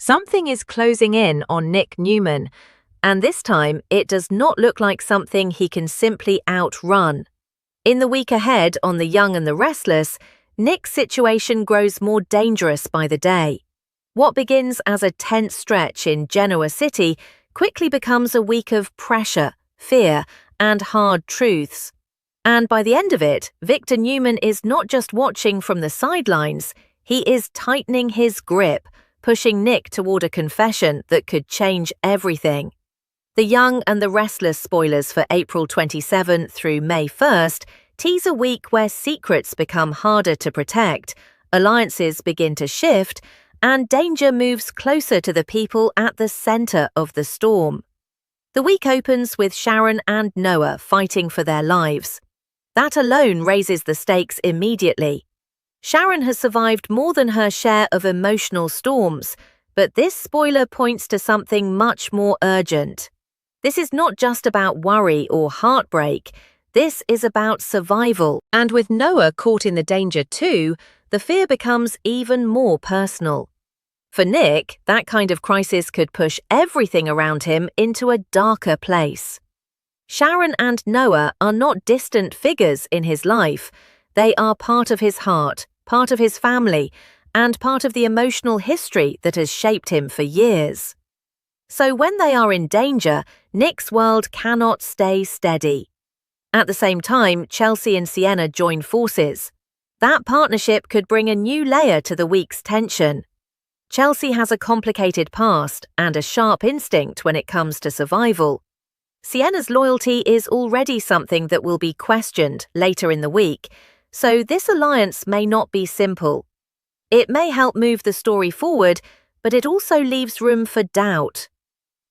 Something is closing in on Nick Newman, and this time it does not look like something he can simply outrun. In the week ahead on The Young and the Restless, Nick's situation grows more dangerous by the day. What begins as a tense stretch in Genoa City quickly becomes a week of pressure, fear, and hard truths. And by the end of it, Victor Newman is not just watching from the sidelines, he is tightening his grip, pushing Nick toward a confession that could change everything. The Young and the Restless spoilers for April 27 through May 1st tease a week where secrets become harder to protect, alliances begin to shift, and danger moves closer to the people at the center of the storm. The week opens with Sharon and Noah fighting for their lives. That alone raises the stakes immediately. Sharon has survived more than her share of emotional storms, but this spoiler points to something much more urgent. This is not just about worry or heartbreak, this is about survival. And with Noah caught in the danger too, the fear becomes even more personal. For Nick, that kind of crisis could push everything around him into a darker place. Sharon and Noah are not distant figures in his life. They are part of his heart, part of his family, and part of the emotional history that has shaped him for years. So when they are in danger, Nick's world cannot stay steady. At the same time, Chelsea and Sienna join forces. That partnership could bring a new layer to the week's tension. Chelsea has a complicated past and a sharp instinct when it comes to survival. Sienna's loyalty is already something that will be questioned later in the week, so this alliance may not be simple. It may help move the story forward, but it also leaves room for doubt.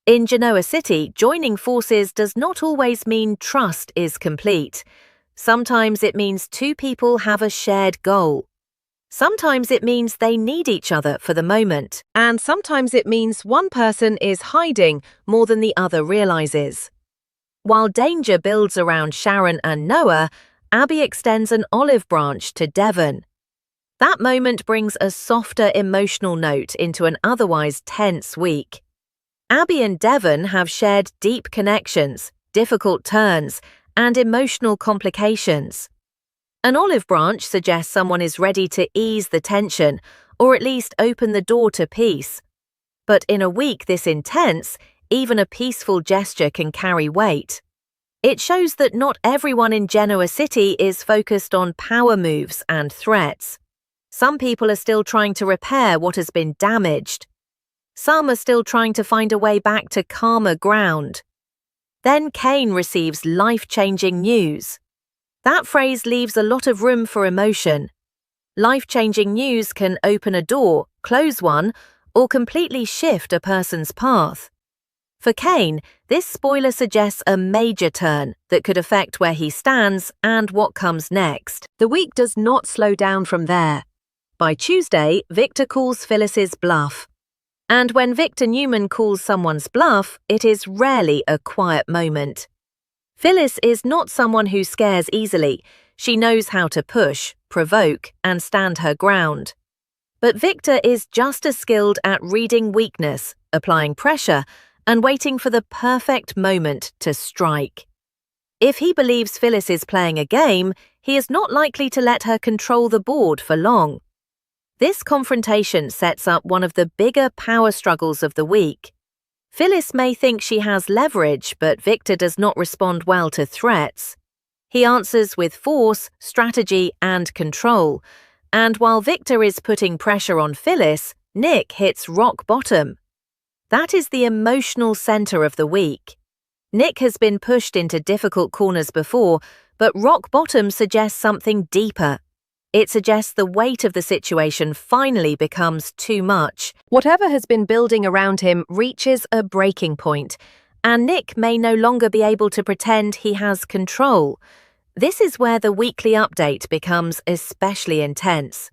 In Genoa City, joining forces does not always mean trust is complete. Sometimes it means two people have a shared goal. Sometimes it means they need each other for the moment. And sometimes it means one person is hiding more than the other realizes. While danger builds around Sharon and Noah, Abby extends an olive branch to Devon. That moment brings a softer emotional note into an otherwise tense week. Abby and Devon have shared deep connections, difficult turns, and emotional complications. An olive branch suggests someone is ready to ease the tension, or at least open the door to peace. But in a week this intense, even a peaceful gesture can carry weight. It shows that not everyone in Genoa City is focused on power moves and threats. Some people are still trying to repair what has been damaged. Some are still trying to find a way back to calmer ground. Then Kane receives life-changing news. That phrase leaves a lot of room for emotion. Life-changing news can open a door, close one, or completely shift a person's path. For Kane, this spoiler suggests a major turn that could affect where he stands and what comes next. The week does not slow down from there. By Tuesday, Victor calls Phyllis's bluff. And when Victor Newman calls someone's bluff, it is rarely a quiet moment. Phyllis is not someone who scares easily. She knows how to push, provoke, and stand her ground. But Victor is just as skilled at reading weakness, applying pressure, and waiting for the perfect moment to strike. If he believes Phyllis is playing a game, he is not likely to let her control the board for long. This confrontation sets up one of the bigger power struggles of the week. Phyllis may think she has leverage, but Victor does not respond well to threats. He answers with force, strategy, and control. And while Victor is putting pressure on Phyllis, Nick hits rock bottom. That is the emotional center of the week. Nick has been pushed into difficult corners before, but rock bottom suggests something deeper. It suggests the weight of the situation finally becomes too much. Whatever has been building around him reaches a breaking point, and Nick may no longer be able to pretend he has control. This is where the weekly update becomes especially intense.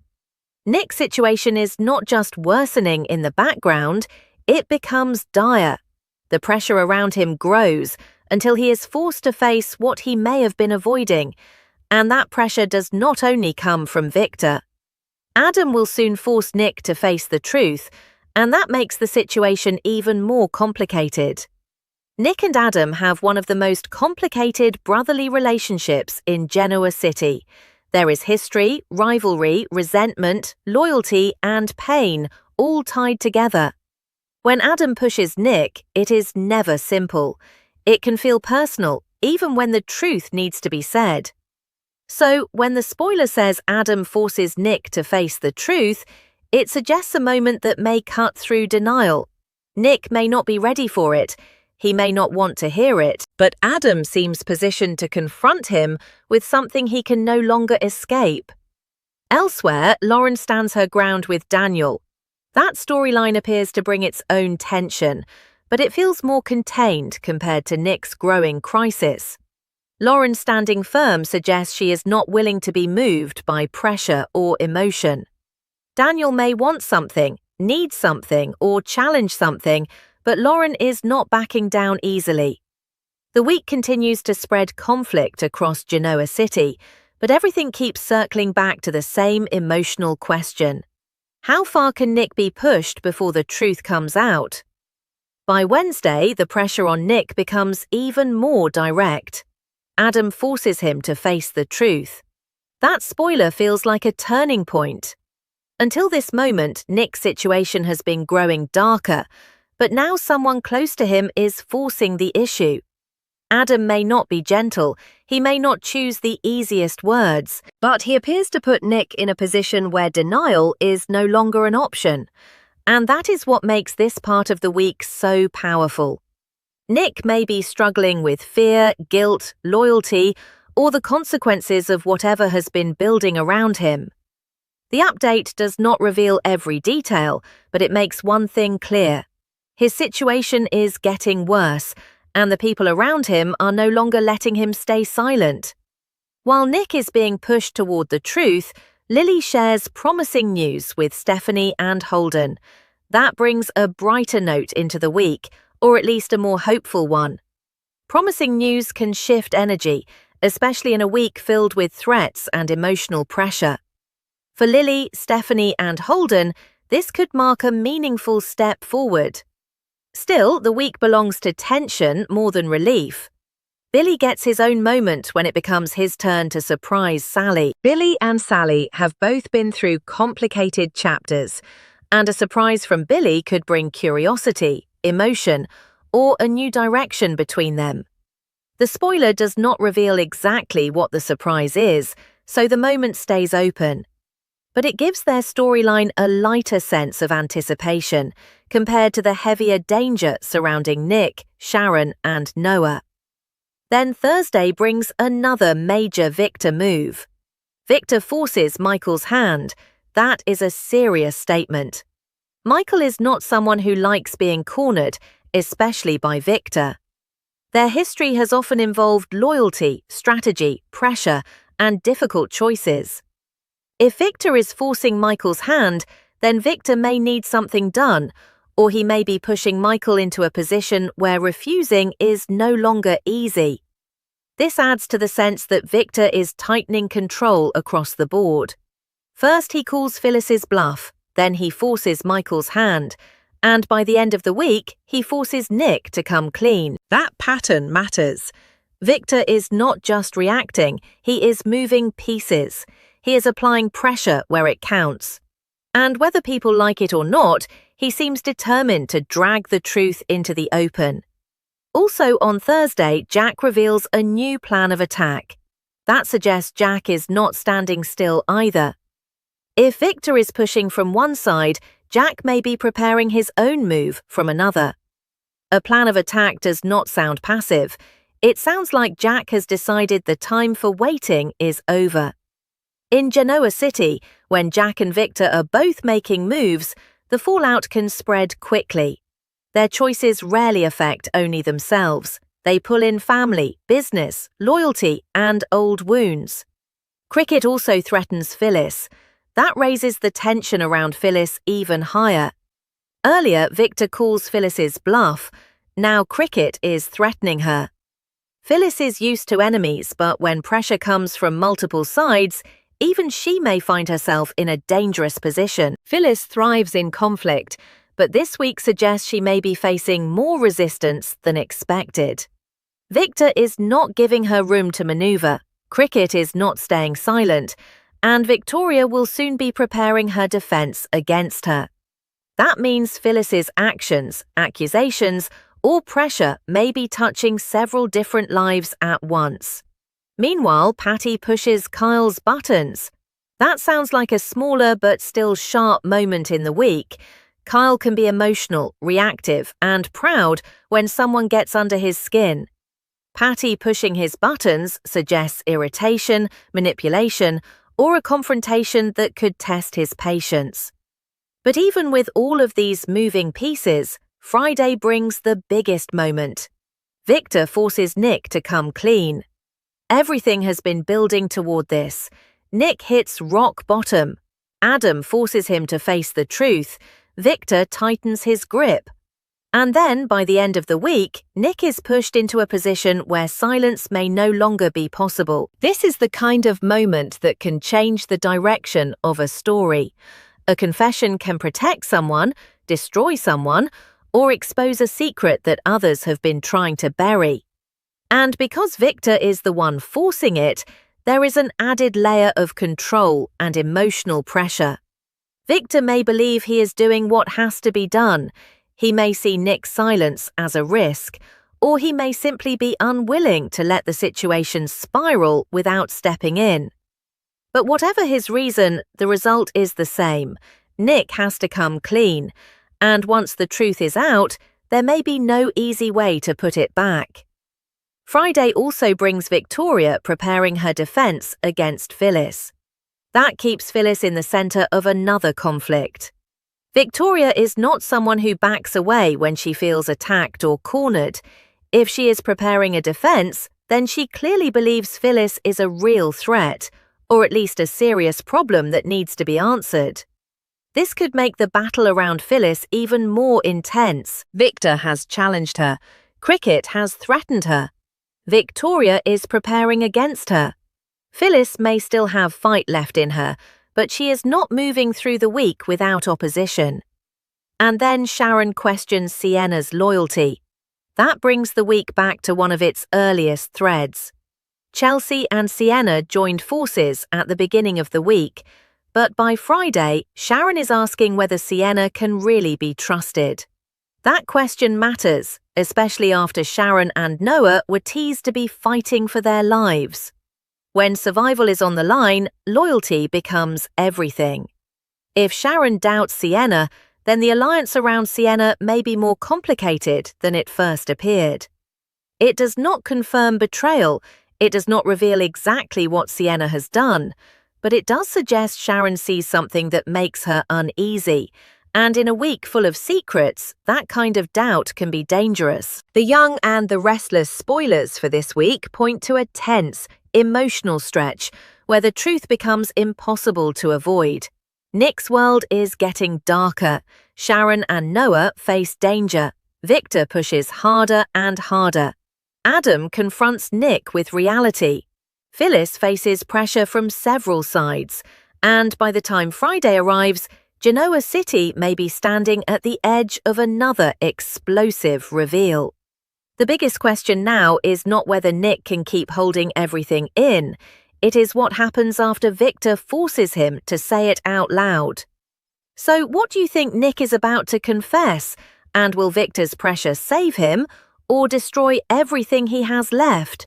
Nick's situation is not just worsening in the background, it becomes dire. The pressure around him grows until he is forced to face what he may have been avoiding. And that pressure does not only come from Victor. Adam will soon force Nick to face the truth, And that makes the situation even more complicated. Nick and Adam have one of the most complicated brotherly relationships in Genoa City. There is history, rivalry, resentment, loyalty, and pain, all tied together. When Adam pushes Nick, it is never simple. It can feel personal, even when the truth needs to be said. So, when the spoiler says Adam forces Nick to face the truth, it suggests a moment that may cut through denial. Nick may not be ready for it. He may not want to hear it, but Adam seems positioned to confront him with something he can no longer escape. Elsewhere, Lauren stands her ground with Daniel. That storyline appears to bring its own tension, but it feels more contained compared to Nick's growing crisis. Lauren standing firm suggests she is not willing to be moved by pressure or emotion. Daniel may want something, need something, or challenge something, but Lauren is not backing down easily. The week continues to spread conflict across Genoa City, but everything keeps circling back to the same emotional question. How far can Nick be pushed before the truth comes out? By Wednesday, the pressure on Nick becomes even more direct. Adam forces him to face the truth. That spoiler feels like a turning point. Until this moment, Nick's situation has been growing darker, but now someone close to him is forcing the issue. Adam may not be gentle, he may not choose the easiest words, but he appears to put Nick in a position where denial is no longer an option. And that is what makes this part of the week so powerful. Nick may be struggling with fear, guilt, loyalty, or the consequences of whatever has been building around him. The update does not reveal every detail, but it makes one thing clear. His situation is getting worse, and the people around him are no longer letting him stay silent. While Nick is being pushed toward the truth, Lily shares promising news with Stephanie and Holden. That brings a brighter note into the week, or at least a more hopeful one. Promising news can shift energy, especially in a week filled with threats and emotional pressure. For Lily, Stephanie, and Holden, this could mark a meaningful step forward. Still, the week belongs to tension more than relief. Billy gets his own moment when it becomes his turn to surprise Sally. Billy and Sally have both been through complicated chapters, and a surprise from Billy could bring curiosity, emotion, or a new direction between them. The spoiler does not reveal exactly what the surprise is, so the moment stays open. But it gives their storyline a lighter sense of anticipation compared to the heavier danger surrounding Nick, Sharon, and Noah. Then Thursday brings another major Victor move. Victor forces Michael's hand. That is a serious statement. Michael is not someone who likes being cornered, especially by Victor. Their history has often involved loyalty, strategy, pressure, and difficult choices. If Victor is forcing Michael's hand, then Victor may need something done, or he may be pushing Michael into a position where refusing is no longer easy. This adds to the sense that Victor is tightening control across the board. First he calls Phyllis's bluff, then he forces Michael's hand, and by the end of the week, he forces Nick to come clean. That pattern matters. Victor is not just reacting, he is moving pieces. He is applying pressure where it counts. And whether people like it or not, he seems determined to drag the truth into the open. Also on Thursday, Jack reveals a new plan of attack. That suggests Jack is not standing still either. If Victor is pushing from one side, Jack may be preparing his own move from another. A plan of attack does not sound passive. It sounds like Jack has decided the time for waiting is over. In Genoa City, when Jack and Victor are both making moves, the fallout can spread quickly. Their choices rarely affect only themselves. They pull in family, business, loyalty, and old wounds. Cricket also threatens Phyllis. That raises the tension around Phyllis even higher. Earlier, Victor calls Phyllis's bluff. Now Cricket is threatening her. Phyllis is used to enemies, but when pressure comes from multiple sides, even she may find herself in a dangerous position. Phyllis thrives in conflict, but this week suggests she may be facing more resistance than expected. Victor is not giving her room to maneuver, Cricket is not staying silent, and Victoria will soon be preparing her defense against her. That means Phyllis's actions, accusations, or pressure may be touching several different lives at once. Meanwhile, Patty pushes Kyle's buttons. That sounds like a smaller but still sharp moment in the week. Kyle can be emotional, reactive, and proud when someone gets under his skin. Patty pushing his buttons suggests irritation, manipulation, or a confrontation that could test his patience. But even with all of these moving pieces, Friday brings the biggest moment. Victor forces Nick to come clean. Everything has been building toward this. Nick hits rock bottom. Adam forces him to face the truth. Victor tightens his grip. And then, by the end of the week, Nick is pushed into a position where silence may no longer be possible. This is the kind of moment that can change the direction of a story. A confession can protect someone, destroy someone, or expose a secret that others have been trying to bury. And because Victor is the one forcing it, there is an added layer of control and emotional pressure. Victor may believe he is doing what has to be done. He may see Nick's silence as a risk, or he may simply be unwilling to let the situation spiral without stepping in. But whatever his reason, the result is the same. Nick has to come clean, and once the truth is out, there may be no easy way to put it back. Friday also brings Victoria preparing her defense against Phyllis. That keeps Phyllis in the center of another conflict. Victoria is not someone who backs away when she feels attacked or cornered. If she is preparing a defense, then she clearly believes Phyllis is a real threat, or at least a serious problem that needs to be answered. This could make the battle around Phyllis even more intense. Victor has challenged her. Cricket has threatened her. Victoria is preparing against her. Phyllis may still have fight left in her, but she is not moving through the week without opposition. And then Sharon questions Sienna's loyalty. That brings the week back to one of its earliest threads. Chelsea and Sienna joined forces at the beginning of the week, but by Friday, Sharon is asking whether Sienna can really be trusted. That question matters, especially after Sharon and Noah were teased to be fighting for their lives. When survival is on the line, loyalty becomes everything. If Sharon doubts Sienna, then the alliance around Sienna may be more complicated than it first appeared. It does not confirm betrayal, it does not reveal exactly what Sienna has done, but it does suggest Sharon sees something that makes her uneasy, and in a week full of secrets, that kind of doubt can be dangerous. The Young and the Restless spoilers for this week point to a tense, emotional stretch where the truth becomes impossible to avoid. Nick's world is getting darker. Sharon and Noah face danger. Victor pushes harder and harder. Adam confronts Nick with reality. Phyllis faces pressure from several sides, and by the time Friday arrives, Genoa City may be standing at the edge of another explosive reveal. The biggest question now is not whether Nick can keep holding everything in. It is what happens after Victor forces him to say it out loud. So what do you think Nick is about to confess? And will Victor's pressure save him or destroy everything he has left?